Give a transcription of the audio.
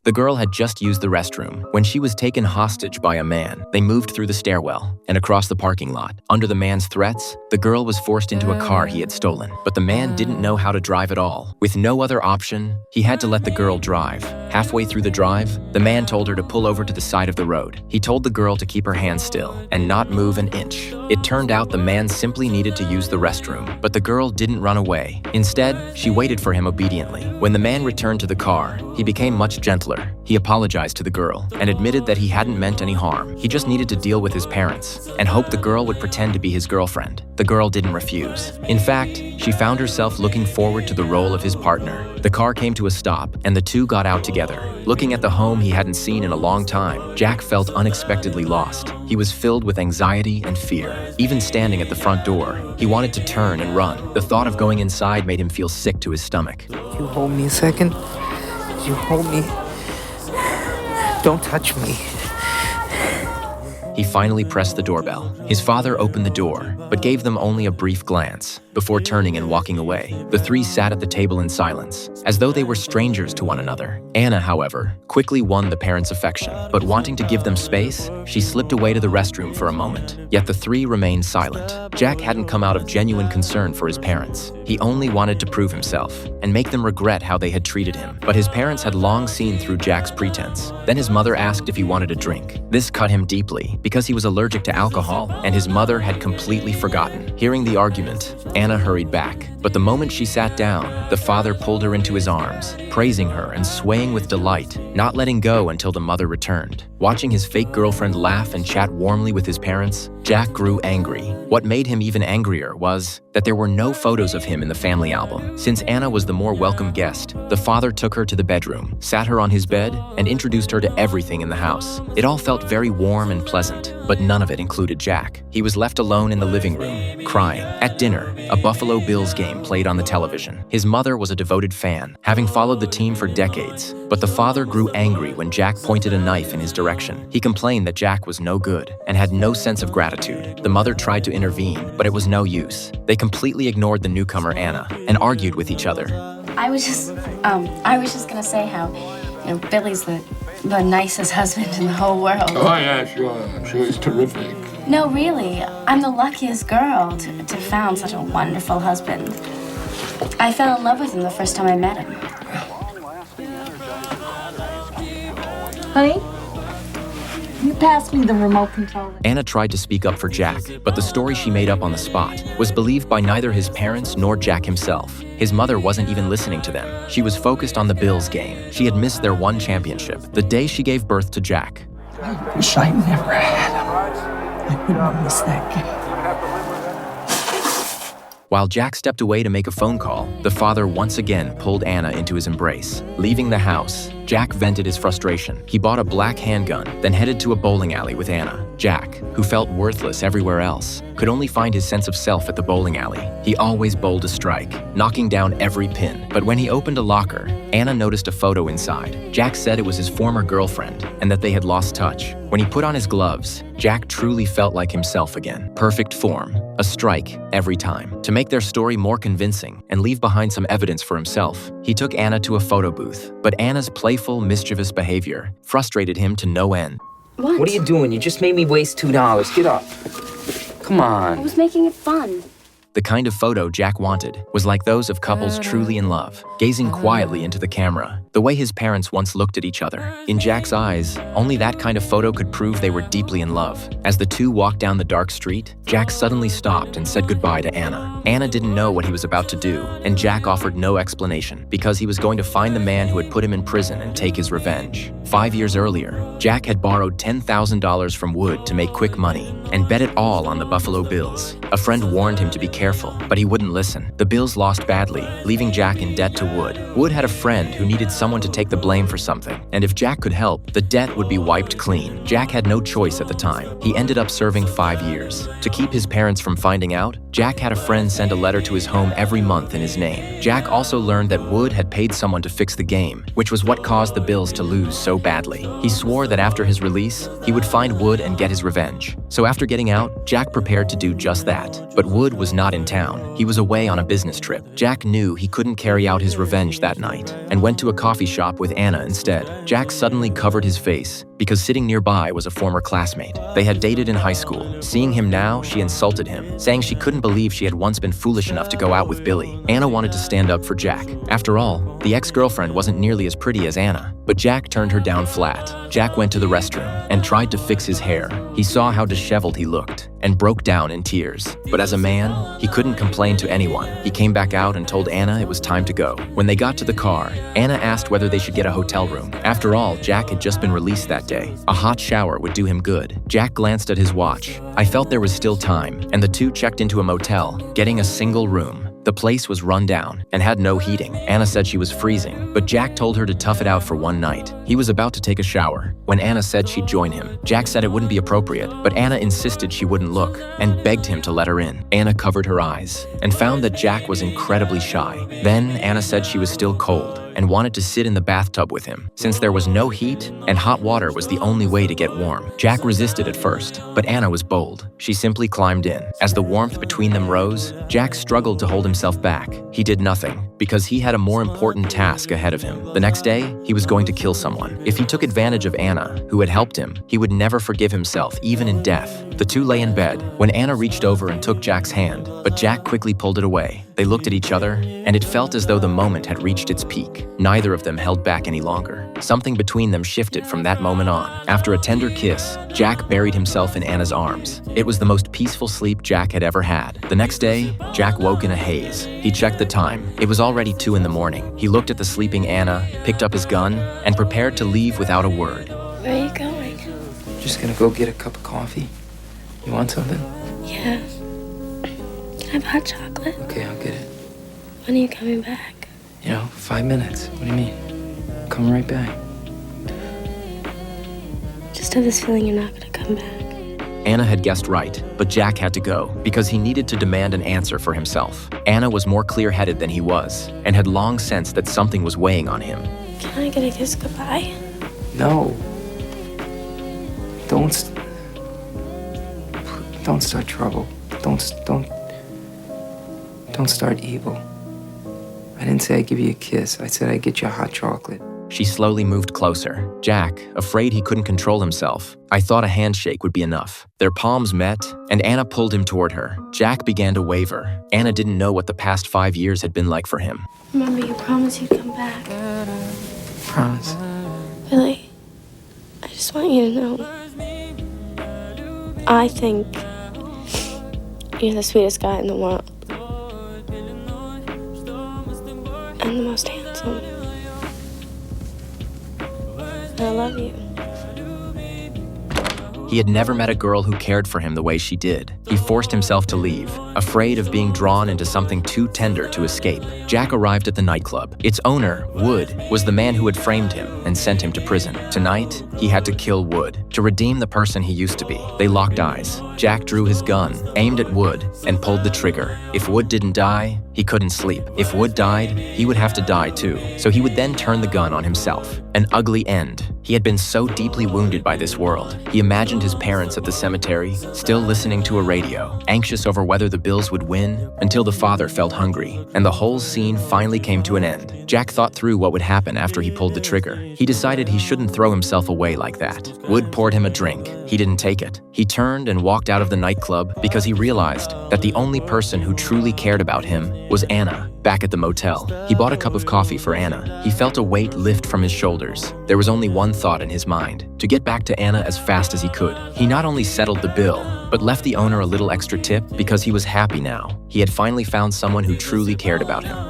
The girl had just used the restroom when she was taken hostage by a man. They moved through the stairwell and across the parking lot. Under the man's threats, the girl was forced into a car he had stolen. But the man didn't know how to drive at all. With no other option, he had to let the girl drive. Halfway through the drive, the man told her to pull over to the side of the road. He told the girl to keep her hands still and not move an inch. It turned out the man simply needed to use the restroom, but the girl didn't run away. Instead, she waited for him obediently. When the man returned to the car, he became much gentler. He apologized to the girl and admitted that he hadn't meant any harm. He just needed to deal with his parents and hoped the girl would pretend to be his girlfriend. The girl didn't refuse. In fact, she found herself looking forward to the role of his partner. The car came to a stop and the two got out together. Looking at the home he hadn't seen in a long time, Jack felt unexpectedly lost. He was filled with anxiety and fear. Even standing at the front door, he wanted to turn and run. The thought of going inside made him feel sick to his stomach. You hold me a second? You hold me? Don't touch me. He finally pressed the doorbell. His father opened the door, but gave them only a brief glance before turning and walking away. The three sat at the table in silence, as though they were strangers to one another. Anna, however, quickly won the parents' affection, but wanting to give them space, she slipped away to the restroom for a moment. Yet the three remained silent. Jack hadn't come out of genuine concern for his parents. He only wanted to prove himself and make them regret how they had treated him. But his parents had long seen through Jack's pretense. Then his mother asked if he wanted a drink. This cut him deeply because he was allergic to alcohol, and his mother had completely forgotten. Hearing the argument, Anna hurried back. But the moment she sat down, the father pulled her into his arms, praising her and swaying with delight, not letting go until the mother returned. Watching his fake girlfriend laugh and chat warmly with his parents, Jack grew angry. What made him even angrier was that there were no photos of him in the family album. Since Anna was the more welcome guest, the father took her to the bedroom, sat her on his bed, and introduced her to everything in the house. It all felt very warm and pleasant, but none of it included Jack. He was left alone in the living room, crying. At dinner, a Buffalo Bills game played on the television. His mother was a devoted fan, having followed the team for decades. But the father grew angry when Jack pointed a knife in his direction. He complained that Jack was no good and had no sense of gratitude. The mother tried to intervene, but it was no use. They completely ignored the newcomer Anna and argued with each other. I was just gonna say how, Billy's the nicest husband in the whole world. Oh yeah, sure. I'm sure he's terrific. No, really, I'm the luckiest girl to have found such a wonderful husband. I fell in love with him the first time I met him. Honey, you passed me the remote control. Anna tried to speak up for Jack, but the story she made up on the spot was believed by neither his parents nor Jack himself. His mother wasn't even listening to them. She was focused on the Bills game. She had missed their one championship, the day she gave birth to Jack. I wish I never had him. I wouldn't have missed that game. While Jack stepped away to make a phone call, the father once again pulled Anna into his embrace. Leaving the house, Jack vented his frustration. He bought a black handgun, then headed to a bowling alley with Anna. Jack, who felt worthless everywhere else, could only find his sense of self at the bowling alley. He always bowled a strike, knocking down every pin. But when he opened a locker, Anna noticed a photo inside. Jack said it was his former girlfriend and that they had lost touch. When he put on his gloves, Jack truly felt like himself again. Perfect form, a strike every time. To make their story more convincing and leave behind some evidence for himself, he took Anna to a photo booth. But Anna's playful, mischievous behavior frustrated him to no end. What are you doing? You just made me waste $2. Get up. Come on. I was making it fun. The kind of photo Jack wanted was like those of couples truly in love, gazing quietly into the camera, the way his parents once looked at each other. In Jack's eyes, only that kind of photo could prove they were deeply in love. As the two walked down the dark street, Jack suddenly stopped and said goodbye to Anna. Anna didn't know what he was about to do, and Jack offered no explanation, because he was going to find the man who had put him in prison and take his revenge. 5 years earlier, Jack had borrowed $10,000 from Wood to make quick money and bet it all on the Buffalo Bills. A friend warned him to be careful, but he wouldn't listen. The Bills lost badly, leaving Jack in debt to Wood. Wood had a friend who needed someone to take the blame for something, and if Jack could help, the debt would be wiped clean. Jack had no choice at the time. He ended up serving 5 years. To keep his parents from finding out, Jack had a friend send a letter to his home every month in his name. Jack also learned that Wood had paid someone to fix the game, which was what caused the Bills to lose so badly. He swore that after his release, he would find Wood and get his revenge. So after getting out, Jack prepared to do just that. But Wood was not in town. He was away on a business trip. Jack knew he couldn't carry out his revenge that night and went to a coffee shop with Anna instead. Jack suddenly covered his face because sitting nearby was a former classmate. They had dated in high school. Seeing him now, she insulted him, saying she couldn't believe she had once been foolish enough to go out with Billy. Anna wanted to stand up for Jack. After all, the ex-girlfriend wasn't nearly as pretty as Anna, but Jack turned her down flat. Jack went to the restroom and tried to fix his hair. He saw how disheveled he looked and broke down in tears. But as a man, he couldn't complain to anyone. He came back out and told Anna it was time to go. When they got to the car, Anna asked whether they should get a hotel room. After all, Jack had just been released that day. A hot shower would do him good. Jack glanced at his watch. I felt there was still time, and the two checked into a motel, getting a single room. The place was run down and had no heating. Anna said she was freezing, but Jack told her to tough it out for one night. He was about to take a shower when Anna said she'd join him. Jack said it wouldn't be appropriate, but Anna insisted she wouldn't look and begged him to let her in. Anna covered her eyes and found that Jack was incredibly shy. Then Anna said she was still cold and wanted to sit in the bathtub with him, since there was no heat and hot water was the only way to get warm. Jack resisted at first, but Anna was bold. She simply climbed in. As the warmth between them rose, Jack struggled to hold himself back. He did nothing, because he had a more important task ahead of him. The next day, he was going to kill someone. If he took advantage of Anna, who had helped him, he would never forgive himself, even in death. The two lay in bed when Anna reached over and took Jack's hand, but Jack quickly pulled it away. They looked at each other, and it felt as though the moment had reached its peak. Neither of them held back any longer. Something between them shifted from that moment on. After a tender kiss, Jack buried himself in Anna's arms. It was the most peaceful sleep Jack had ever had. The next day, Jack woke in a haze. He checked the time. It was already 2 in the morning. He looked at the sleeping Anna, picked up his gun, and prepared to leave without a word. Where are you going? Just gonna go get a cup of coffee. You want something? Yeah. Can I have hot chocolate? Okay, I'll get it. When are you coming back? 5 minutes. What do you mean? Come right back. Just have this feeling you're not gonna come back. Anna had guessed right, but Jack had to go because he needed to demand an answer for himself. Anna was more clear-headed than he was and had long sensed that something was weighing on him. Can I get a kiss goodbye? No. Don't start trouble. Don't start evil. I didn't say I'd give you a kiss. I said I'd get you a hot chocolate. She slowly moved closer. Jack, afraid he couldn't control himself, I thought a handshake would be enough. Their palms met, and Anna pulled him toward her. Jack began to waver. Anna didn't know what the past 5 years had been like for him. Remember, you promised you'd come back. Promise. Billy, I just want you to know. I think you're the sweetest guy in the world. And the most handsome. And I love you. He had never met a girl who cared for him the way she did. He forced himself to leave, afraid of being drawn into something too tender to escape. Jack arrived at the nightclub. Its owner, Wood, was the man who had framed him and sent him to prison. Tonight, he had to kill Wood to redeem the person he used to be. They locked eyes. Jack drew his gun, aimed at Wood, and pulled the trigger. If Wood didn't die, he couldn't sleep. If Wood died, he would have to die too. So he would then turn the gun on himself. An ugly end. He had been so deeply wounded by this world. He imagined his parents at the cemetery, still listening to a radio, anxious over whether the Bills would win, until the father felt hungry, and the whole scene finally came to an end. Jack thought through what would happen after he pulled the trigger. He decided he shouldn't throw himself away like that. Wood poured him a drink. He didn't take it. He turned and walked out of the nightclub because he realized that the only person who truly cared about him was Anna, back at the motel. He bought a cup of coffee for Anna. He felt a weight lift from his shoulders. There was only one thought in his mind: to get back to Anna as fast as he could. He not only settled the bill, but left the owner a little extra tip because he was happy now. He had finally found someone who truly cared about him.